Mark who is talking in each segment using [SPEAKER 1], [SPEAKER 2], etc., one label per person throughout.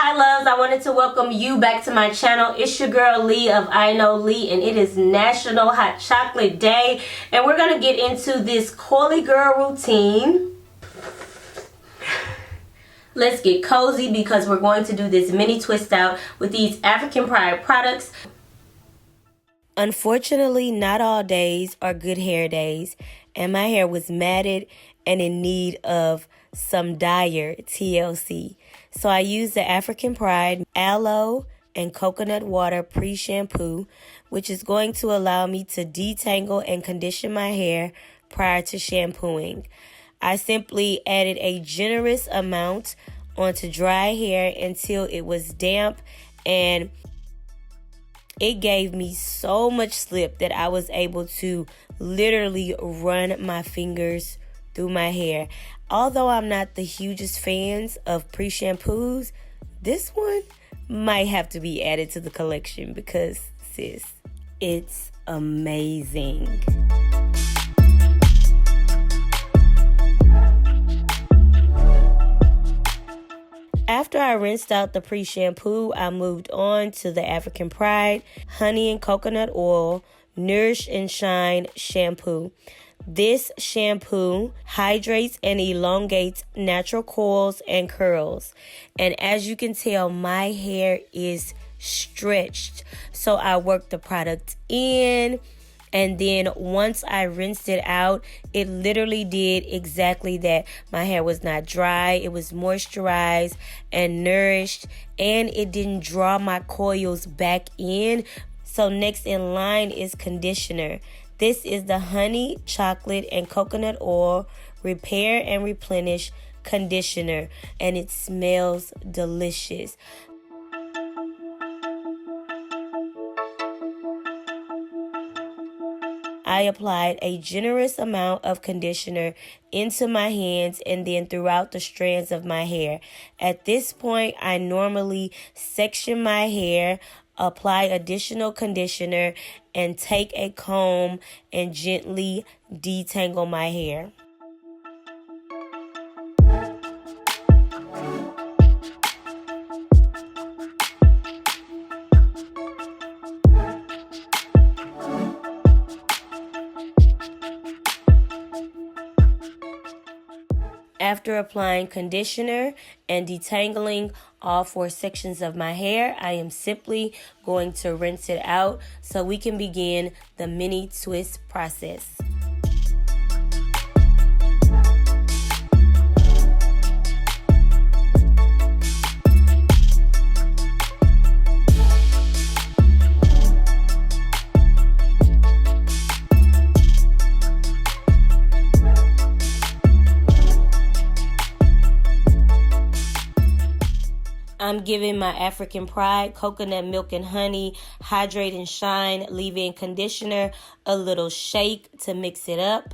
[SPEAKER 1] Hi loves, I wanted to welcome you back to my channel. It's your girl Lee of iknowlee, and it is National Hot Chocolate Day, and we're going to get into this Coily Girl routine. Let's get cozy because we're going to do this mini twist out with these African Pride products. Unfortunately, not all days are good hair days, and my hair was matted and in need of some dire TLC. So I used the African Pride Aloe and Coconut Water Pre-Shampoo, which is going to allow me to detangle and condition my hair prior to shampooing. I simply added a generous amount onto dry hair until it was damp, and it gave me so much slip that I was able to literally run my fingers through my hair. Although I'm not the hugest fans of pre-shampoos, this one might have to be added to the collection because, sis, it's amazing. After I rinsed out the pre-shampoo, I moved on to the African Pride Honey and Coconut Oil Nourish and Shine Shampoo. This shampoo hydrates and elongates natural coils and curls. And as you can tell, my hair is stretched. So I worked the product in, and then once I rinsed it out, it literally did exactly that. My hair was not dry, it was moisturized and nourished, and it didn't draw my coils back in. So next in line is conditioner. This is the Honey, Chocolate, and Coconut Oil Repair and Replenish Conditioner, and it smells delicious. I applied a generous amount of conditioner into my hands and then throughout the strands of my hair. At this point, I normally section my hair, apply additional conditioner, and take a comb and gently detangle my hair. After applying conditioner and detangling all 4 sections of my hair, I am simply going to rinse it out so we can begin the mini twist process. I'm giving my African Pride Coconut Milk and Honey Hydrate and Shine Leave-In Conditioner a little shake to mix it up.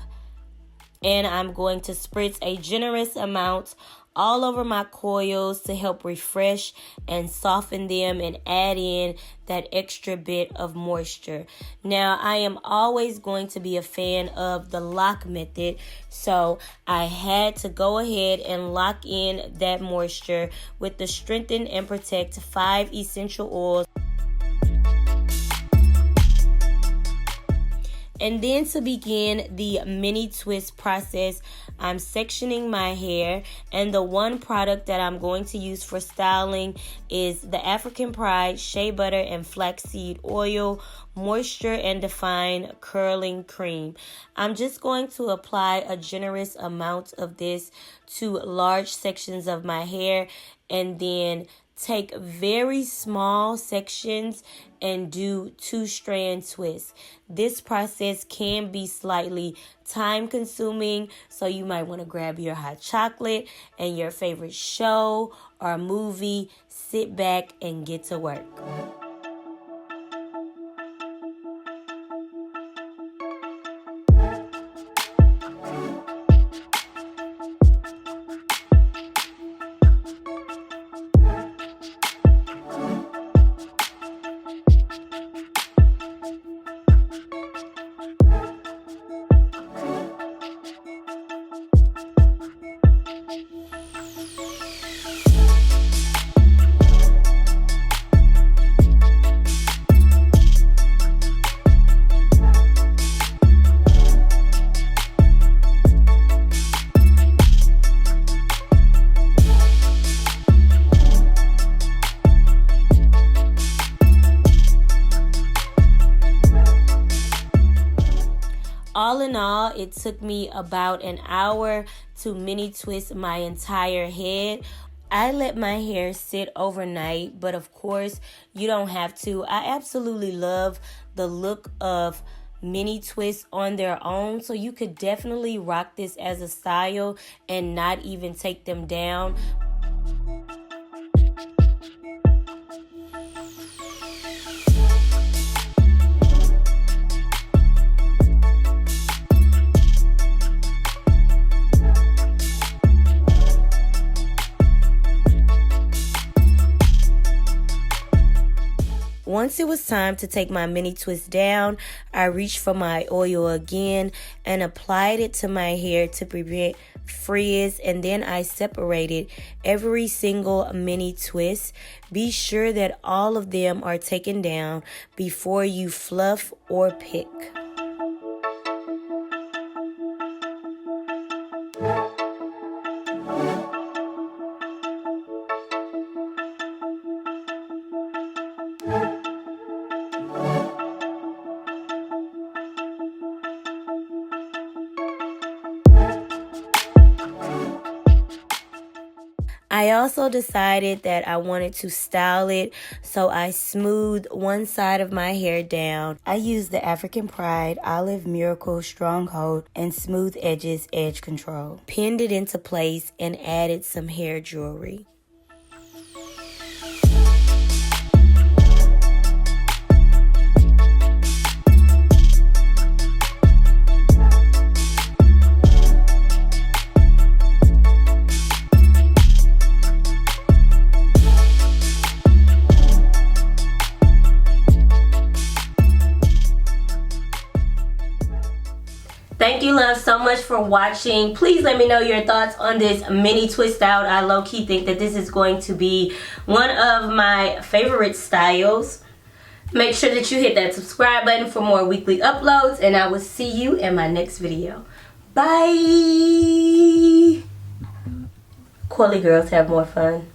[SPEAKER 1] And I'm going to spritz a generous amount all over my coils to help refresh and soften them and add in that extra bit of moisture. Now, I am always going to be a fan of the lock method, so I had to go ahead and lock in that moisture with the Strengthen and Protect 5 essential oils. And then to begin the mini twist process, I'm sectioning my hair, and the one product that I'm going to use for styling is the African Pride Shea Butter and Flaxseed Oil Moisture and Define Curling Cream. I'm just going to apply a generous amount of this to large sections of my hair, and then take very small sections and do 2-strand twists. This process can be slightly time consuming, so you might want to grab your hot chocolate and your favorite show or movie, sit back and get to work. in all, it took me about an hour to mini twist my entire head. I let my hair sit overnight, but of course you don't have to. I absolutely love the look of mini twists on their own, so you could definitely rock this as a style and not even take them down. Once it was time to take my mini twist down, I reached for my oil again and applied it to my hair to prevent frizz, and then I separated every single mini twist. Be sure that all of them are taken down before you fluff or pick. I also decided that I wanted to style it, so I smoothed one side of my hair down. I used the African Pride Olive Miracle Stronghold and Smooth Edges Edge Control. Pinned it into place and added some hair jewelry. Thank you, love, so much for watching. Please let me know your thoughts on this mini twist out. I low-key think that this is going to be one of my favorite styles. Make sure that you hit that subscribe button for more weekly uploads, and I will see you in my next video. Bye! Coily girls have more fun.